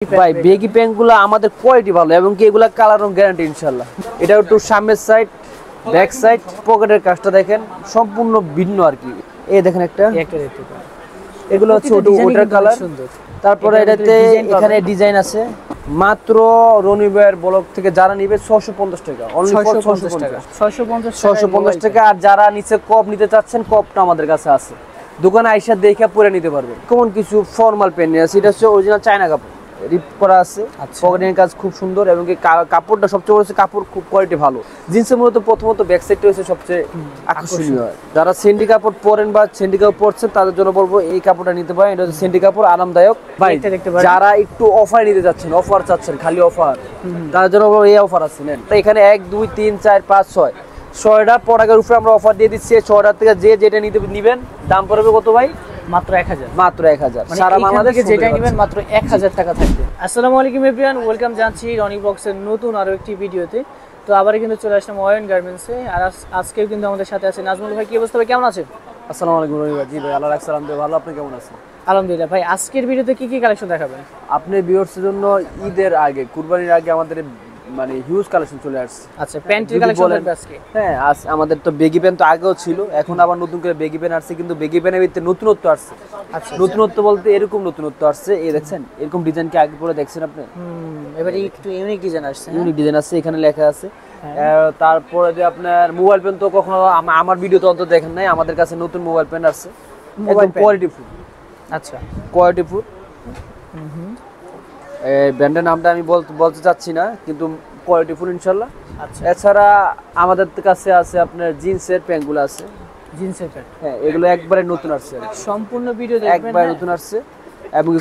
ভাই বেগি প্যান্টগুলো আমাদের কোয়ালিটি ভালো এবং কি এগুলা কালার রং গ্যারান্টি ইনশাআল্লাহ। এটা একটু সামনের সাইড ব্যাক সাইড পকেটের কাজটা দেখেন সম্পূর্ণ ভিন্ন আর কি। এই দেখেন একটা এগুলো হচ্ছে ওটার কালার। তারপরে এটাতে এখানে ডিজাইন আছে। মাত্র রনিবের ব্লগ থেকে যারা নিবে 650 টাকা, অনলি 650 টাকা, 650 টাকা। আর যারা নিচে কপ নিতে চাচ্ছেন কপটা আমাদের কাছে আছে, দোকানে আইসা দেখে পরে নিতে পারবেন। কোন কিছু ফর্মাল পেন আছে, এটা হচ্ছে অরিজিনাল চায়না কাপড়, রিপ করা আছে, পকেটের কাজ খুব সুন্দর এবং কি কাপড়টা সবচেয়ে বড় হচ্ছে কাপড় খুব কোয়ালিটি ভালো। জিন্সের মূলত প্রথমত ব্যাক সাইডটা হচ্ছে সবচেয়ে আকর্ষণীয়। যারা সেন্ডি কাপড় পরেন বা সেন্ডি কাপড় পরছেন তাদের জন্য বলবো এই কাপড়টা নিতে পারেন। এটা হচ্ছে সেন্ডি কাপড়, আরামদায়ক। ভাই যারা একটু অফার নিতে যাচ্ছেন, অফার চাচ্ছেন খালি অফার, তাদের জন্য এই অফার আছে। নেন এখানে 1 2 3 4 5 6 6টা প্রোডাক্টের উপরে আমরা অফার দিয়ে দিচ্ছি। 6টা থেকে যে যেটা নিতে নিবেন দাম পড়বে কত ভাই? মাত্র 1000, মাত্র 1000। সারা বাংলাদেশে যেটা নেবেন মাত্র 1000 টাকা থাকবে। আসসালামু আলাইকুম এভরিওয়ান, ওয়েলকাম জানাচ্ছি রনি ব্লগসের নতুন আরো একটি ভিডিওতে। তো আবার কিন্তু চলে আসলাম ওয়ান গার্মেন্টসে। আর আজকেও কিন্তু আমাদের সাথে আছে নাজমুল ভাই। কি অবস্থা ভাই, কেমন আছেন? আসসালামু আলাইকুম রনি ভাই। জি ভাই, আল্লাহ রাখছে আলহামদুলিল্লাহ ভালো। আপনি কেমন আছেন? আলহামদুলিল্লাহ। ভাই আজকের ভিডিওতে কি কি কালেকশন দেখাবেন? আপনি ভিউয়ার্সের জন্য ঈদের আগে, কুরবানির আগে আমাদের মানে হিউজ কালেকশন চলে আসছে। আচ্ছা, প্যান্টের কালেকশন থাকবে আজকে? হ্যাঁ, আমাদের তো বেগি প্যান্ট তো আগেও ছিল, এখন আবার নতুন করে বেগি প্যান্ট আসছে। কিন্তু বেগি প্যান্টের ভিতরে নতুনত্ব আসছে। আচ্ছা, নতুনত্ব বলতে এরকম নতুনত্ব আসছে। এই দেখছেন এরকম ডিজাইন কি আগে পরে দেখছেন আপনি? এবারে একটু ইউনিক ডিজাইন আসছে। ইউনিক ডিজাইন আছে, এখানে লেখা আছে। তারপরে যে আপনার মোবাইল প্যান্ট তো কখনো আমার ভিডিও তো অন্তত দেখেন নাই, আমাদের কাছে নতুন মোবাইল প্যান্ট আসছে, একদম কোয়ালিটি ফুল। আচ্ছা, কোয়ালিটি ফুল। ব্র্যান্ডের নামটা আমি বলতে চাচ্ছি না, কিন্তু কোয়ালিটি ফুল ইনশাআল্লাহ। আচ্ছা, এছাড়া আমাদের কাছে আছে আপনার জিন্সের প্যান্টগুলো আছে। জিন্সের প্যান্ট, হ্যাঁ এগুলো একবারে নতুন আসছে, সম্পূর্ণ ভিডিও দেখবেন, একবারে নতুন আসছে এবং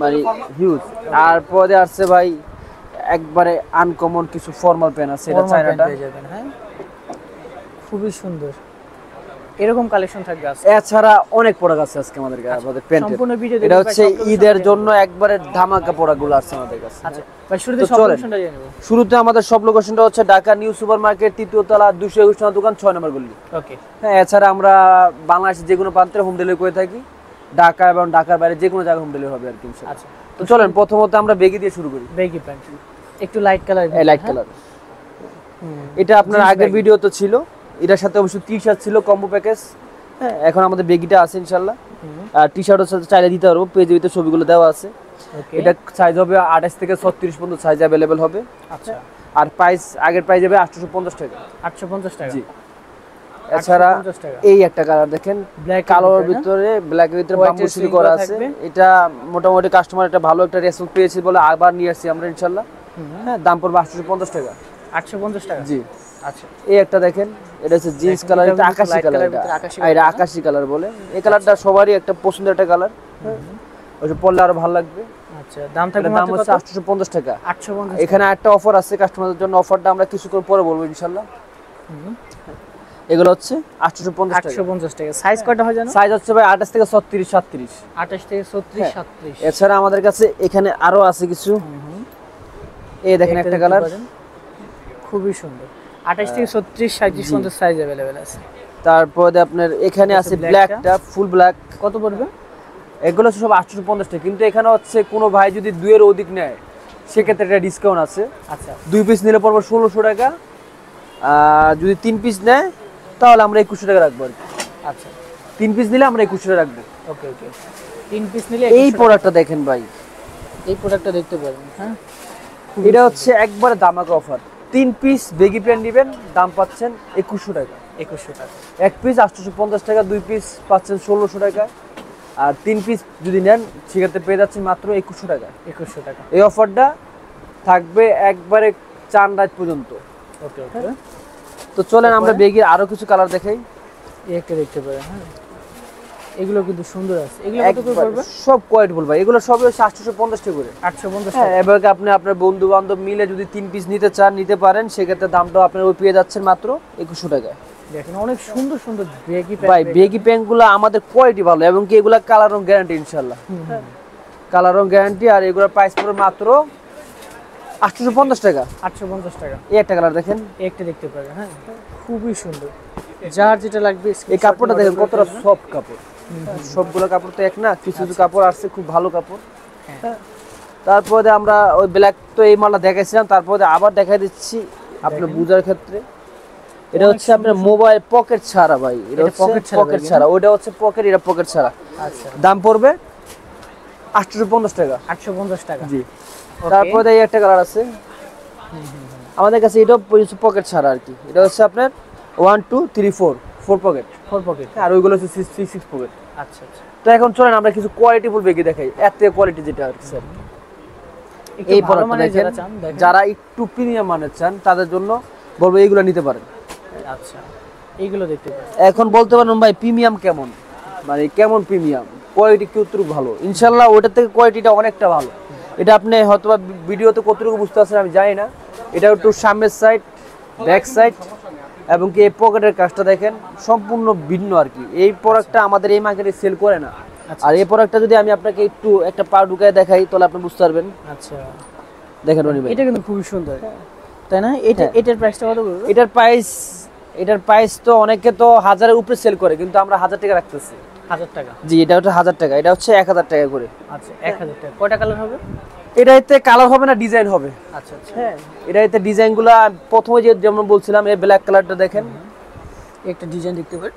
মানে হিউজ। তারপরে আসছে ভাই একবারে আনকমন কিছু ফর্মাল প্যান্ট আছে, এটা চায়নাটা পেয়ে যাবেন। হ্যাঁ, খুবই সুন্দর এরকম কালেকশন থাকবে আজকে। এছাড়া অনেক প্রোডাক্ট আছে আজকে আমাদের কাছে, আমাদের প্যান্টের। সম্পূর্ণ ভিডিও এটা হচ্ছে ঈদের জন্য একবারে ধামাকা প্রোডাক্টগুলো আছে আমাদের কাছে। আচ্ছা ভাই, শুরুতে সব লোকেশনটা জেনে নেব। শুরুতে আমাদের সব লোকেশনটা হচ্ছে ঢাকা নিউ সুপার মার্কেট, 3য় তলা, 221 নম্বর দোকান, 6 নম্বর গলি। ওকে। হ্যাঁ, এছাড়া আমরা বাংলাদেশের যে কোনো প্রান্তে হোম ডেলিভারি করে থাকি। ঢাকা এবং ঢাকার বাইরে যে কোনো জায়গায় হোম ডেলিভারি হবে আর কি। আচ্ছা, তো চলেন প্রথমত আমরা বেগি দিয়ে শুরু করি। বেগি প্যান্ট একটু লাইট কালার। লাইট কালার, এটা আপনার আগের ভিডিও তো ছিল। এটার সাথে অবশ্যই টি-শার্ট ছিল কম্বো প্যাকেজ। হ্যাঁ, এখন আমাদের বেগিটা আছে ইনশাআল্লাহ। আর টি-শার্টের সাথে চাইলে দিতে পারবো, পেজে ভিতরে ছবিগুলো দেওয়া আছে। এটা সাইজ হবে 28 থেকে 36 পর্যন্ত সাইজ अवेलेबल হবে। আচ্ছা, আর প্রাইস আগের প্রাইস হবে 850 টাকা। 850 টাকা, জি। এছাড়া এই একটা কালার দেখেন, ব্ল্যাক কালোর ভিতরে, ব্ল্যাকের ভিতরে বাম্বু সিল করা আছে। এটা মোটামুটি কাস্টমার একটা ভালো একটা রেসপন্স পেয়েছি বলে আবার নিয়ে আসছি আমরা ইনশাআল্লাহ। হ্যাঁ, দাম পড়বে 850 টাকা। 850 টাকা, জি। আচ্ছা, এই একটা দেখেন, এটা হচ্ছে জিন্স কালার, এটা আকাশী কালার, এটা আকাশী কালার বলে। এই কালারটা সবারই একটা পছন্দের একটা কালার, ওই যে পরলে আরো ভালো লাগবে। আচ্ছা, দাম থাকবে দাম হচ্ছে 850 টাকা। 850। এখানে একটা অফার আছে কাস্টমারদের জন্য, অফারটা আমরা কিছুক্ষণ পরে বলবো ইনশাআল্লাহ। এগুলো হচ্ছে 850 টাকা। সাইজ কয়টা হয় জানো? সাইজ হচ্ছে ভাই 28 থেকে 36 37। 28 থেকে 36 37। এছাড়া আমাদের কাছে এখানে আরো আছে কিছু। এই দেখেন একটা কালার খুবই সুন্দর, 28 থেকে 36 37 পর্যন্ত সাইজ अवेलेबल আছে। তারপরে আপনার এখানে আছে ব্ল্যাকটা, ফুল ব্ল্যাক। কত পড়বে? এগুলো সব 850 টাকা, কিন্তু এখানে হচ্ছে কোনো ভাই যদি 2 এর অধিক নেয় সেক্ষেত্রে একটা ডিসকাউন্ট আছে। আচ্ছা, 2 পিস নিলে পড়বে 1600 টাকা। যদি 3 পিস নেয় তাহলে আমরা 2100 টাকা রাখবো আর কি। আচ্ছা, 3 পিস নিলে আমরা 2100 টাকা রাখবো। ওকে ওকে। 3 পিস নিলে এই প্রোডাক্টটা দেখেন ভাই, এই প্রোডাক্টটা দেখতে পারেন। হ্যাঁ, এটা হচ্ছে একবারে ধামাকা অফার। 3 পিস বেগি প্যান্ট নেবেন, দাম পাচ্ছেন 2100 টাকা। 2100 টাকা। 1 পিস 850 টাকা, 2 পিস পাচ্ছেন 1600 টাকা। আর 3 পিস যদি নেন সেক্ষেত্রে পেয়ে যাচ্ছেন মাত্র 2100 টাকা। 2100 টাকা। এই অফারটা থাকবে একবারে চান রাত পর্যন্ত। ওকে ওকে। তো চলেন আমরা বেগির আরো কিছু কালার দেখাই। এই একটা দেখতে পারেন। হ্যাঁ, এগুলো কিন্তু সুন্দর আছে। এগুলো কত করে পড়বে? সব কোয়ালিটি বলবো, এগুলো সব 850 টাকা করে। 850 টাকা। এবার আপনি আপনার বন্ধু বান্ধব মিলে যদি 3 পিস নিতে চান নিতে পারেন, সেক্ষেত্রে দামটা আপনার ওই পেয়ে যাচ্ছেন মাত্র 2100 টাকায়। দেখেন অনেক সুন্দর সুন্দর বেগি প্যান্ট। ভাই বেগি প্যান্টগুলো আমাদের কোয়ালিটি ভালো এবং কি এগুলা কালার রং গ্যারান্টি ইনশাআল্লাহ। কালার রং গ্যারান্টি। আর এগুলোর প্রাইস পড়বে মাত্র 850 টাকা। 850 টাকা। এই একটা কালার দেখেন, একটা দেখতে পারেন। হ্যাঁ, খুবই সুন্দর, যার যেটা লাগবে। এই কাপড়টা দেখেন কতটা সফট কাপড়। সবগুলো কাপড় তো এক না, কিছু কিছু কাপড় আসছে খুব ভালো কাপড়। হ্যাঁ, তারপরে আমরা ওই ব্ল্যাক তো এই মালটা দেখাইছিলাম, তারপরে আবার দেখাই দিচ্ছি আপনার বুঝার ক্ষেত্রে। এটা হচ্ছে আপনার মোবাইল পকেট ছাড়া ভাই, এটা হচ্ছে পকেট ছাড়া, ওটা হচ্ছে পকেট, এটা পকেট ছাড়া। আচ্ছা, দাম পড়বে 850 টাকা। 850 টাকা। জি। তারপরে এই একটা কালার আছে আমাদের কাছে, এটা পকেট ছাড়া আর কি। এটা হচ্ছে আপনার 1 2 3 4 4 পকেট, 4 পকেট, আর ওইগুলো হচ্ছে 6 পকেট। আচ্ছা আচ্ছা। তো এখন চলেন আমরা কিছু কোয়ালিটি ফুল বেগি দেখাই, এত কোয়ালিটি যেটা আর কি স্যার। এই ভালো প্রোডাক্টটা মানের দেখেন, যারা চান, দেখেন। যারা একটু প্রিমিয়াম মানের চান তাদের জন্য বলবো এইগুলো নিতে পারেন। আচ্ছা, এইগুলো দেখতে পারেন। এখন বলতে পারেন ভাই প্রিমিয়াম কেমন, মানে কেমন প্রিমিয়াম, কোয়ালিটি কতটুকু ভালো। ইনশাল্লাহ ওটার থেকে কোয়ালিটিটা অনেকটা ভালো। এটা আপনি হয়তো ভিডিওতে কতটুকু বুঝতে পারছেন আমি জানি না। এটা একটু সামনের সাইড, ব্যাক সাইড এবং কি এই পকেটের কাজটা দেখেন সম্পূর্ণ ভিন্ন আর কি। এই প্রোডাক্টটা আমাদের এই মার্কেটে সেল করে না। আর এই প্রোডাক্টটা যদি আমি আপনাকে একটু একটা পা ঢুকায় দেখাই তাহলে আপনি বুঝতে পারবেন। আচ্ছা, দেখেন রনি ভাই, এটা কিন্তু খুবই সুন্দর, তাই না? এটার প্রাইসটা কত পড়বে? এটার প্রাইস তো অনেকে তো 1000 এর উপরে সেল করে, কিন্তু আমরা 1000 টাকা রাখতেছি। 1000 টাকা? জি, এটা হচ্ছে 1000 টাকা, এটা হচ্ছে 1000 টাকা করে। আচ্ছা, 1000 টাকা। কয়টা কালার হবে? এটাতে কালার হবে না, ডিজাইন হবে। আচ্ছা আচ্ছা। হ্যাঁ, এটাতে ডিজাইনগুলো প্রথমে যেমন বলছিলাম, এই ব্ল্যাক কালারটা দেখেন, একটা ডিজাইন দেখতে পারেন।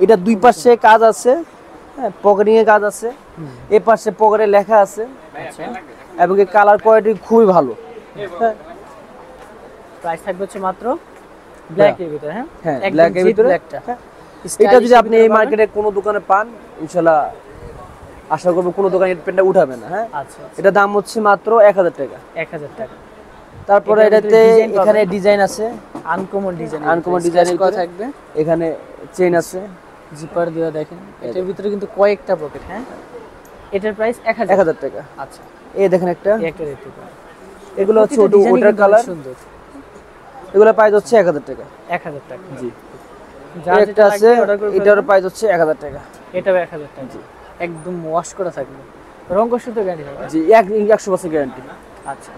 এটা দুই পাশে কাজ আছে, হ্যাঁ, পকেটিং এর কাজ আছে, এই পাশে পকেটে লেখা আছে। আচ্ছা, এবং এই কালার কোয়ালিটি খুবই ভালো। হ্যাঁ, প্রাইস থাকবে হচ্ছে মাত্র ব্ল্যাক এর ভিতরে। হ্যাঁ, হ্যাঁ, একদম ব্ল্যাক এর জিট ভিতরে। ব্ল্যাকটা। এটা যদি আপনি এই মার্কেটে কোনো দোকানে পান, ইনশাআল্লাহ আশা করব কোনো দোকানে এই পেনটা উঠাবে না। হ্যাঁ, আচ্ছা, এটা দাম হচ্ছে মাত্র 1000 টাকা। 1000 টাকা। তারপরে এটাতে এখানে ডিজাইন আছে, আনকমন ডিজাইন, আনকমন ডিজাইনের করা থাকবে। এখানে চেইন আছে, জিপার দেওয়া দেখেন। এটার ভিতরে কিন্তু কয়েকটা পকেট। হ্যাঁ, এটার প্রাইস 1000 টাকা। আচ্ছা, এই দেখেন একটা, এই একটা দেখতে পারেন। এগুলো হচ্ছে ওটার কালার, সুন্দর। এগুলো প্রাইস হচ্ছে 1000 টাকা। 1000 টাকা। জি। যার একটা আছে, এটার প্রাইস হচ্ছে 1000 টাকা। এটাও 1000 টাকা। জি, একদম ওয়াশ করা থাকবে, রং কষে তো গ্যারান্টি হবে। জি, 100% গ্যারান্টি। আচ্ছা,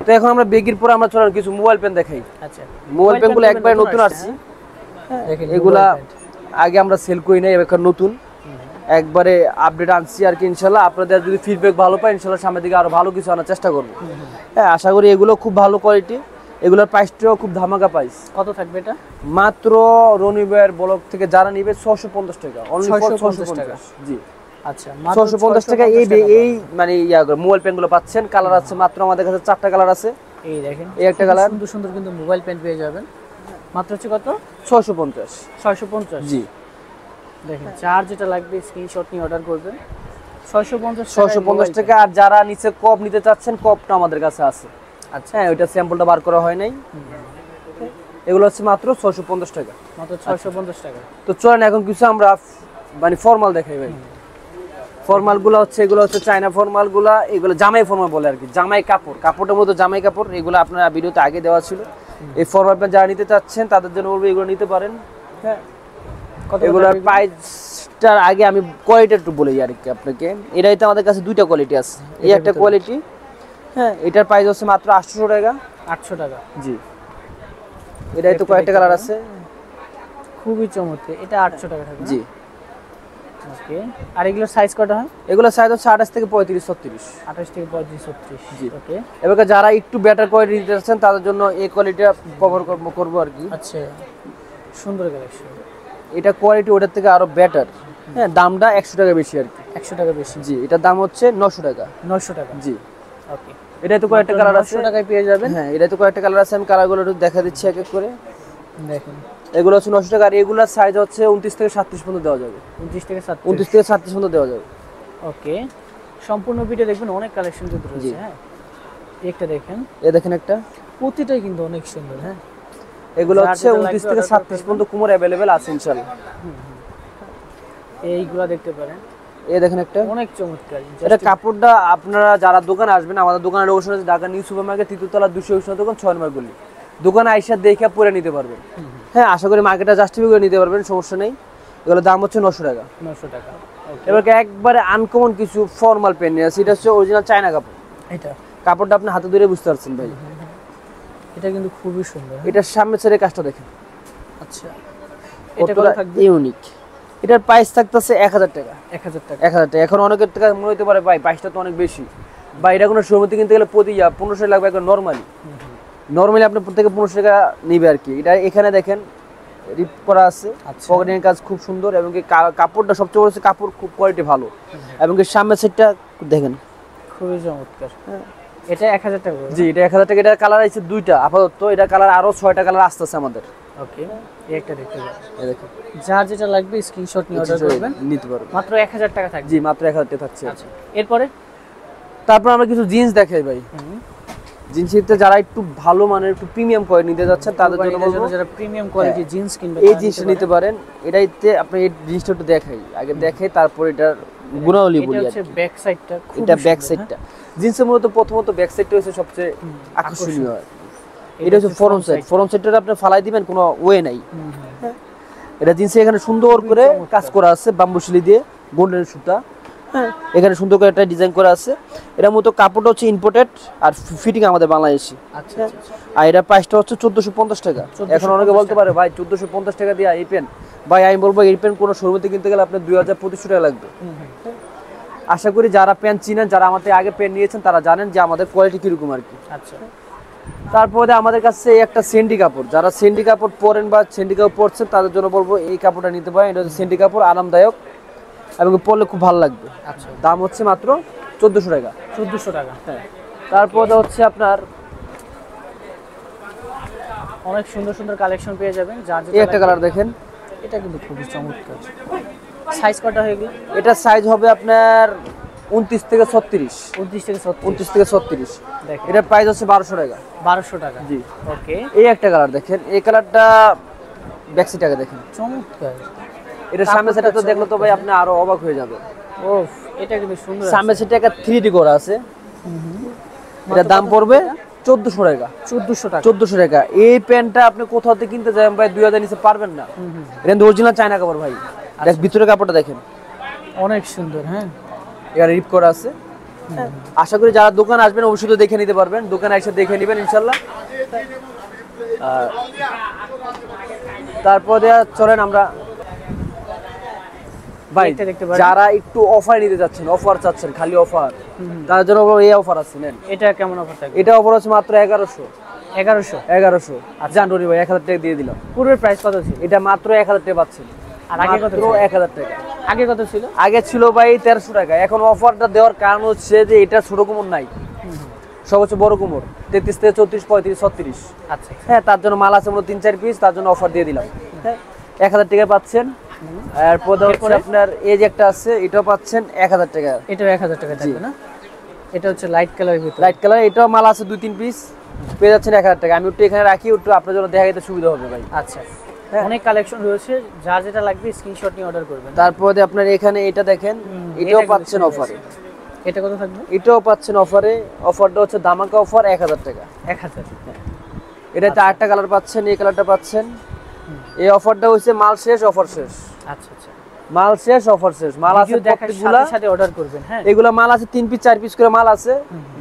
তো এখন আমরা বেগির পরে আমরা চলেন কিছু মোবাইল পেন দেখাই। আচ্ছা, মোবাইল পেনগুলো একবারে নতুন আসছে। দেখেন এগুলা আগে আমরা সেল করি না, এবার নতুন একবারে আপডেট আনছি আর কি। ইনশাআল্লাহ আপনাদের যদি ফিডব্যাক ভালো পাই, ইনশাআল্লাহ সামনের দিকে আরো ভালো কিছু আনার চেষ্টা করব। হ্যাঁ, আশা করি এগুলো খুব ভালো কোয়ালিটি, এগুলোর প্রাইসটাও খুব ধামাকা প্রাইস। কত থাকবে এটা? মাত্র রনিবের ব্লগ থেকে যারা নিবে 650 টাকা, অনলি 650 টাকা। জি, আচ্ছা, 650 টাকা। এই মানে মোবাইল পেনগুলো পাচ্ছেন। কালার আছে মাত্র আমাদের কাছে 4টা কালার আছে। এই দেখেন, এই একটা কালার, সুন্দর সুন্দর কিন্তু মোবাইল পেন পেয়ে যাবেন। মাত্র হচ্ছে কত? 650। 650। জি, দেখেন, যার যেটা লাগবে স্ক্রিনশট নিয়ে অর্ডার করবেন। 650 টাকা। আর যারা নিচে কপ নিতে চাচ্ছেন, কপটা আমাদের কাছে আছে। আচ্ছা, হ্যাঁ, ওইটা স্যাম্পলটা বার করা হয় নাই। এগুলো হচ্ছে মাত্র 650 টাকা। মাত্র 650 টাকা। তো চলেন এখন কিছু আমরা মানে ফর্মাল দেখাই ভাই। ফর্মালগুলো হচ্ছে, এগুলো হচ্ছে চায়না ফর্মালগুলা, এগুলো জামাই ফর্মাল বলে আর কি, জামাই কাপড়, কাপড়ের মধ্যে জামাই কাপড়। এগুলো আপনারা ভিডিওতে আগে দেওয়া ছিল। এই ফর্মাল প্যান্ট যারা নিতে চাচ্ছেন তাদের জন্য বলবো এগুলো নিতে পারেন। হ্যাঁ, এগুলোর প্রাইসটার আগে আমি কোয়ালিটি একটু বলি আর কি আপনাকে। এটাইতে আমাদের কাছে দুইটা কোয়ালিটি আছে। এই একটা কোয়ালিটি, হ্যাঁ, এটার প্রাইস হচ্ছে মাত্র 800 টাকা। 800 টাকা। জি, এটাই তো কয়েকটা কালার আছে, খুবই চমৎকার। এটা 800 টাকা থাকবে। জি, ওকে। আর এগুলোর সাইজ কত হয়? এগুলো সাইজ হচ্ছে 28 থেকে 35 36। 28 থেকে 35 36। জি, ওকে। এবার যারা একটু বেটার কোয়ালিটি নিতে চাচ্ছেন তাদের জন্য এই কোয়ালিটিটা কভার করবো আর কি। আচ্ছা, সুন্দর কালেকশন। এটা কোয়ালিটি ওটার থেকে আরো বেটার। হ্যাঁ, দামটা 100 টাকা বেশি আর কি। 100 টাকা বেশি। জি, এটার দাম হচ্ছে 900 টাকা। 900 টাকা। জি, ওকে। এটাই তো কয়েকটা কালার আছে। 900 টাকায় পেয়ে যাবেন। হ্যাঁ, এটাই তো কয়েকটা কালার আছে, আমি কালারগুলো একটু দেখা দিচ্ছি এক এক করে। দেখেন, এগুলো হচ্ছে 900 টাকা। আর এগুলোর সাইজ হচ্ছে 29 থেকে 37 পর্যন্ত দেওয়া যাবে। 29 থেকে 37। 29 থেকে 37 পর্যন্ত দেওয়া যাবে। ওকে। সম্পূর্ণ ভিডিও দেখবেন, অনেক কালেকশন কিন্তু রয়েছে। হ্যাঁ, একটা দেখেন, এই দেখেন একটা, প্রতিটাই কিন্তু অনেক সুন্দর। হ্যাঁ, এগুলো হচ্ছে 29 থেকে 37 পর্যন্ত কোমর अवेलेबल আছে ইনশাআল্লাহ। এইগুলা দেখতে পারেন। এই দেখেন একটা, অনেক চমৎকার। এটা কাপড়টা আপনারা যারা দোকানে আসবেন, আমাদের দোকানের লোকেশন আছে ঢাকা নিউ সুপার মার্কেট, তৃতীয়তলা 200 দোকান 6 নম্বর গলি। দোকানে আইসা দেখে পরে নিতে পারবেন। হ্যাঁ, আশা করি মার্কেটটা জাস্টিফাই করে নিতে পারবেন, সমস্যা নেই। এগুলোর দাম হচ্ছে 900 টাকা। 900 টাকা। এবার একবারে আনকমন কিছু ফর্মাল পেন নিয়ে আসি। এটা হচ্ছে অরিজিনাল চায়না কাপড়। এটা কাপড়টা আপনি হাতে ধরে বুঝতে পারছেন ভাই। এটা কিন্তু খুবই সুন্দর। এটার সামনে ছেড়ে কাজটা দেখেন। আচ্ছা, এটা কত থাকবে? ইউনিক। এটার প্রাইস থাকতেছে 1000 টাকা। 1000 টাকা। 1000 টাকা। এখন অনেকের টাকা মনে হতে পারে ভাই 22টা তো অনেক বেশি। বা এটা কোনো শোরুমে কিনতে গেলে প্রতি 1500 লাগবে একবার নরমালি আপনি প্রত্যেকে 1500 টাকা নিবে আর কি। এটা এখানে দেখেন রিপ করা আছে, পকেটিং কাজ খুব সুন্দর এবং কি কাপড়টা সবচেয়ে বড় হচ্ছে কাপড় খুব কোয়ালিটি ভালো এবং কি সামনের সেটটা দেখেন খুবই চমৎকার। এটা 1000 টাকা। জি এটা 1000 টাকা। এটা কালার আছে দুইটা আপাতত, এটা কালার আরো 6টা কালার আসতেছে আমাদের। ওকে, এই একটা দেখতে পারেন, এই দেখেন যার যেটা লাগবে স্ক্রিনশট নিয়ে অর্ডার করবেন, নিতে পারবেন। মাত্র 1000 টাকা থাকবে। জি মাত্র 1000 টাকা থাকছে। আচ্ছা, এরপরে তারপর আমরা কিছু জিন্স দেখাই ভাই। জিন্সের যারা একটু ভালো মানের একটু প্রিমিয়াম কোয়ালিটি নিতে যাচ্ছেন তাদের জন্য বলবো যারা প্রিমিয়াম কোয়ালিটি জিন্স কিনবে এই জিনিসটা নিতে পারেন। এটাইতে আপনি এই জিনিসটা একটু দেখাই, আগে দেখাই তারপর এটার গুণাবলী বলি। এটা হচ্ছে ব্যাক সাইডটা, এটা ব্যাক সাইডটা জিন্সের মূলত প্রথমত ব্যাক সাইডটা হচ্ছে সবচেয়ে আকর্ষণীয়। এটা হচ্ছে ফ্রন্ট সাইড। ফ্রন্ট সাইডটা আপনি ফালাই দিবেন কোনো ওয়ে নাই। এটা জিন্সে এখানে সুন্দর করে কাজ করা আছে বাম্বু শিলি দিয়ে, গোল্ডেন সুতা। হ্যাঁ এখানে সুন্দর করে একটা ডিজাইন করা আছে। এটা মূলত কাপড়টা হচ্ছে ইম্পোর্টেড আর ফিটিং আমাদের বাংলাদেশি। আচ্ছা, আর এটা প্রাইসটা হচ্ছে 1450 টাকা। এখন অনেকে বলতে পারে ভাই 1450 টাকা দিয়ে এই পেন, ভাই আমি বলবো এই পেন কোনো শোরুমে কিনতে গেলে আপনার 2500 টাকা লাগবে। আশা করি যারা পেন চিনেন, যারা আমাদের আগে পেন নিয়েছেন তারা জানেন যে আমাদের কোয়ালিটি কিরকম আর কি। আচ্ছা, তারপরে আমাদের কাছে একটা সেন্ডি কাপড়, যারা সেন্ডি কাপড় পরেন বা সেন্ডি কাপড় পরছেন তাদের জন্য বলবো এই কাপড়টা নিতে পারেন। এটা হচ্ছে সেন্ডি কাপড়, আরামদায়ক এবং পরলে খুব ভালো লাগবে। আচ্ছা, দাম হচ্ছে মাত্র 1400 টাকা। 1400 টাকা। হ্যাঁ, তারপরে হচ্ছে আপনার অনেক সুন্দর সুন্দর কালেকশন পেয়ে যাবেন। যার এই একটা কালার দেখেন, এটা কিন্তু খুবই চমৎকার। সাইজ কত হয়ে গেল? এটা সাইজ হবে আপনার 29 থেকে 36। 29 থেকে 36। 29 থেকে 36। দেখেন এটার প্রাইস হচ্ছে 1200 টাকা। 1200 টাকা। জি ওকে, এই একটা কালার দেখেন, এই কালারটা ব্যাক সাইডটাকে দেখেন, চমৎকার। এটা সামনে সাইডটা তো দেখলে তো ভাই আপনি আরো অবাক হয়ে যাবেন। ওফ, এটা কিন্তু সুন্দর। সামনে সাইডটা একটা 3D করা আছে। এটা দাম পড়বে 1400 টাকা। 1400 টাকা। 1400 টাকা। এই প্যান্টটা আপনি কোথাও থেকে কিনতে যাবেন ভাই 2000 নিচে পারবেন না। এটা অরিজিনাল চায়না কাপড় ভাই। দেখ ভিতরে কাপড়টা দেখেন, অনেক সুন্দর। হ্যাঁ, এখানে রিপ করা আছে। আশা করি যারা দোকান আসবেন অবশ্যই তো দেখে নিতে পারবেন, দোকানে এসে দেখে নেবেন ইনশাল্লাহ। তারপরে চলেন আমরা ভাই যারা একটু অফার নিতে যাচ্ছেন, অফার চাচ্ছেন খালি অফার, তার জন্য এই অফার আছে নেন। এটা কেমন অফার থাকবে? এটা অফার আছে মাত্র 1100। 1100। আচ্ছা জানুয়ারি ভাই 1000 টাকা দিয়ে দিলাম। পূর্বের প্রাইস কত ছিল? এটা মাত্র 1000 টাকা পাচ্ছেন। আর আগে কত ছিল? 1000 টাকা। আগে কত ছিল? আগে ছিল ভাই 1300 টাকা। এখন অফারটা দেওয়ার কারণ হচ্ছে যে এটা ছোট কোমর নাই, সব হচ্ছে বড় কোমর, 33 থেকে 34, 35, 36। আচ্ছা, হ্যাঁ তার জন্য মাল আছে মূলত 3-4 পিস, তার জন্য অফার দিয়ে দিলাম। হ্যাঁ 1000 টাকা পাচ্ছেন। আর পদা হচ্ছে আপনার এই যে একটা আছে, এটাও পাচ্ছেন 1000 টাকা। এটাও 1000 টাকা থাকবে না? এটা হচ্ছে লাইট কালারের ভিতরে। লাইট কালার, এটাও মাল আছে 2-3 পিস, পেয়ে যাচ্ছেন 1000 টাকা। আমি একটু এখানে রাখি, একটু আপনার জন্য দেখা যেতে সুবিধা হবে ভাই। আচ্ছা, অনেক কালেকশন রয়েছে, যার যেটা লাগবে স্ক্রিনশট নিয়ে অর্ডার করবেন। তারপরে আপনার এখানে এটা দেখেন, এটাও পাচ্ছেন অফারে। এটা কত থাকবে? এটাও পাচ্ছেন অফারে। অফারটা হচ্ছে দামাকা অফার 1000 টাকা। 1000। এটাতে আরেকটা কালার পাচ্ছেন, এই কালারটা পাচ্ছেন। এই অফারটা হচ্ছে মাল শেষ, অফার শেষ। আচ্ছা আচ্ছা, মাল শেষ, অফার শেষ। মাল আছে প্রত্যেকগুলা সাথে অর্ডার করবেন। হ্যাঁ, এগুলা মাল আছে 3 পিস 4 পিস করে মাল আছে,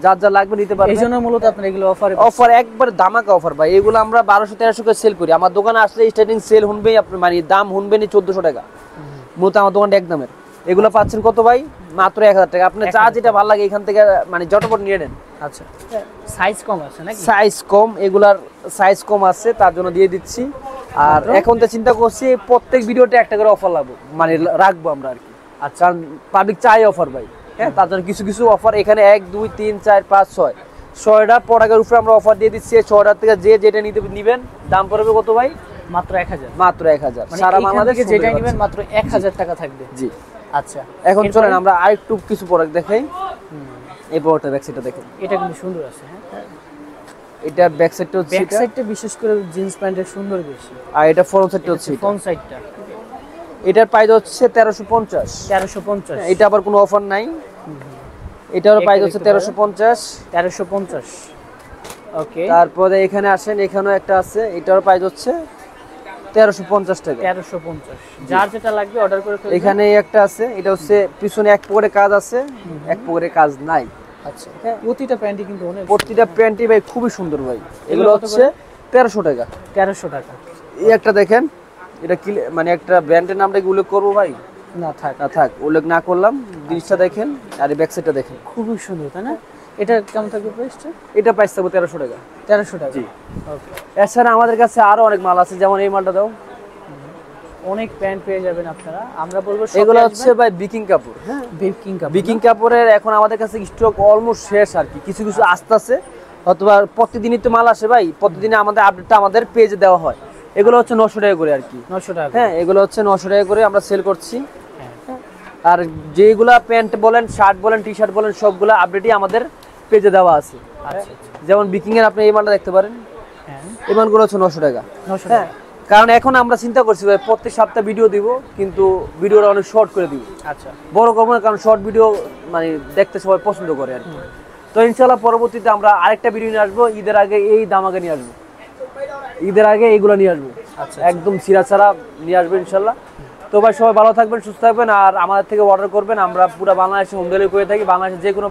যার যা লাগবে নিতে পারবেন। এইজন্য মূলত আপনি এগুলো অফারে অফার একবার দামাকা অফার ভাই। এগুলো আমরা 1200-1300 করে সেল করি। আমার দোকানে আসলে স্টার্টিং সেল হুনবেই আপনি, মানে দাম হুনবেনি 1400 টাকা। মূলত আমার দোকানটা একদমের। এগুলো পাচ্ছেন কত ভাই? মাত্র 1000 টাকা। আপনি যা যেটা ভালো লাগে এখান থেকে মানে জটপট নিয়ে নেন। আচ্ছা, সাইজ কম আছে নাকি? সাইজ কম, এগুলার সাইজ কম আছে, তার জন্য দিয়ে দিচ্ছি। আর এখন তো চিন্তা করছি প্রত্যেক ভিডিওতে একটা করে অফার লাগবে, মানে রাখবো আমরা আর কি। আচ্ছা, কারণ পাবলিক চাই অফার ভাই। হ্যাঁ, তার জন্য কিছু কিছু অফার এখানে 1, 2, 3, 4, 5, 6 6টা প্রোডাক্টের উপরে আমরা অফার দিয়ে দিচ্ছি। 6টার থেকে যে যেটা নিতে নিবেন দাম পড়বে কত ভাই? মাত্র 1000। মাত্র 1000। সারা বাংলাদেশে যেটা নেবেন মাত্র 1000 টাকা থাকবে। জি। আচ্ছা, এখন চলেন আমরা আরেকটু কিছু প্রোডাক্ট দেখাই। এই প্রোডাক্টটা ব্যাক সাইডটা দেখেন, এটা কিন্তু সুন্দর আছে। হ্যাঁ, এটা ব্যাক সাইডটা হচ্ছে, ব্যাক সাইডটা বিশেষ করে জিন্স প্যান্টের সুন্দর বেশি। আর এটা ফ্রন্ট সাইডটা হচ্ছে, ফ্রন্ট সাইডটা। এটার প্রাইস হচ্ছে 1350। 1350। এটা আবার কোনো অফার নাই। এটার প্রাইস হচ্ছে 1350। 1350। ওকে, তারপরে এখানে আসেন, এখানেও একটা আছে, এটার প্রাইস হচ্ছে 1350 টাকা। 1350। যার যেটা লাগবে অর্ডার করে ফেলবেন। এখানে একটা আছে, এটা হচ্ছে পিছনে এক পকেটে কাজ আছে, এক পকেটে কাজ নাই। আচ্ছা, প্রতিটা প্যান্টই কিন্তু অনেক, প্রতিটা প্যান্টই ভাই খুবই সুন্দর ভাই। এগুলো হচ্ছে 1300 টাকা। 1300 টাকা। এই একটা দেখেন, এটা কি মানে একটা ব্র্যান্ডের নামটা কি উল্লেখ করবো ভাই? না থাক, না থাক, উল্লেখ না করলাম। জিনিসটা দেখেন আর এই ব্যাক সাইডটা দেখেন, খুবই সুন্দর তাই না? এটা কেমন থাকবে প্রাইসটা? এটা প্রাইস থাকবে 1300 টাকা। 1300 টাকা। জি। ওকে। এছাড়া আমাদের কাছে আরো অনেক মাল আছে, যেমন এই মালটা দাও। অনেক প্যান্ট পেয়ে যাবেন আপনারা। আমরা বলবো এগুলো হচ্ছে ভাই বিকিং কাপড়। হ্যাঁ, বেকিং কাপড়। বিকিং কাপড়ের এখন আমাদের কাছে স্টক অলমোস্ট শেষ আর কি, কিছু কিছু আসতেছে, অথবা প্রতিদিনই তো মাল আসে ভাই, প্রতিদিনে আমাদের আপডেটটা আমাদের পেজে দেওয়া হয়। এগুলো হচ্ছে 900 টাকা করে আর কি। 900 টাকা। হ্যাঁ, এগুলো হচ্ছে 900 টাকা করে আমরা সেল করছি। হ্যাঁ। আর যেগুলা প্যান্ট বলেন, শার্ট বলেন, টি শার্ট বলেন, সবগুলা আপডেটই আমাদের পেজে দেওয়া আছে। আচ্ছা। যেমন বিকিং এর আপনি এই মালটা দেখতে পারেন, হ্যাঁ। এই মালগুলো হচ্ছে 900 টাকা। 900 হ্যাঁ, টাকা। কারণ এখন আমরা চিন্তা করছি ভাই প্রত্যেক সপ্তাহে ভিডিও দিব, কিন্তু ভিডিওটা অনেক শর্ট করে দিব, আচ্ছা। বড় করবো না, কারণ শর্ট ভিডিও মানে দেখতে সবাই পছন্দ করে আর কি। তো ইনশাল্লাহ পরবর্তীতে আমরা আরেকটা ভিডিও নিয়ে আসবো, ঈদের আগে এই দামাকে নিয়ে আসবো, ঈদের আগে এইগুলো নিয়ে আসবো, আচ্ছা। একদম সিরা ছাড়া নিয়ে আসবো ইনশাল্লাহ। তো ভাই সবাই ভালো থাকবেন, সুস্থ থাকবেন, আর আমাদের থেকে অর্ডার করবেন। আমরা পুরো বাংলাদেশে হোম ডেলিভারি করে থাকি, বাংলাদেশের যে কোনো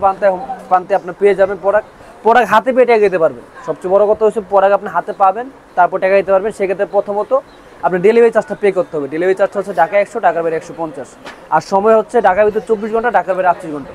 প্রান্তে আপনি পেয়ে যাবেন প্রোডাক্ট হাতে পেয়ে টাকা দিতে পারবেন। সবচেয়ে বড় কথা হচ্ছে প্রোডাক্ট আপনি হাতে পাবেন, তারপর টাকা দিতে পারবেন। সেক্ষেত্রে প্রথমত আপনি ডেলিভারি চার্জটা পে করতে হবে। ডেলিভারি চার্জটা হচ্ছে ঢাকা 100, ঢাকার বাইরে 150, আর সময় হচ্ছে ঢাকার ভিতরে 24 ঘন্টা, ঢাকার বাইরে 38 ঘন্টা।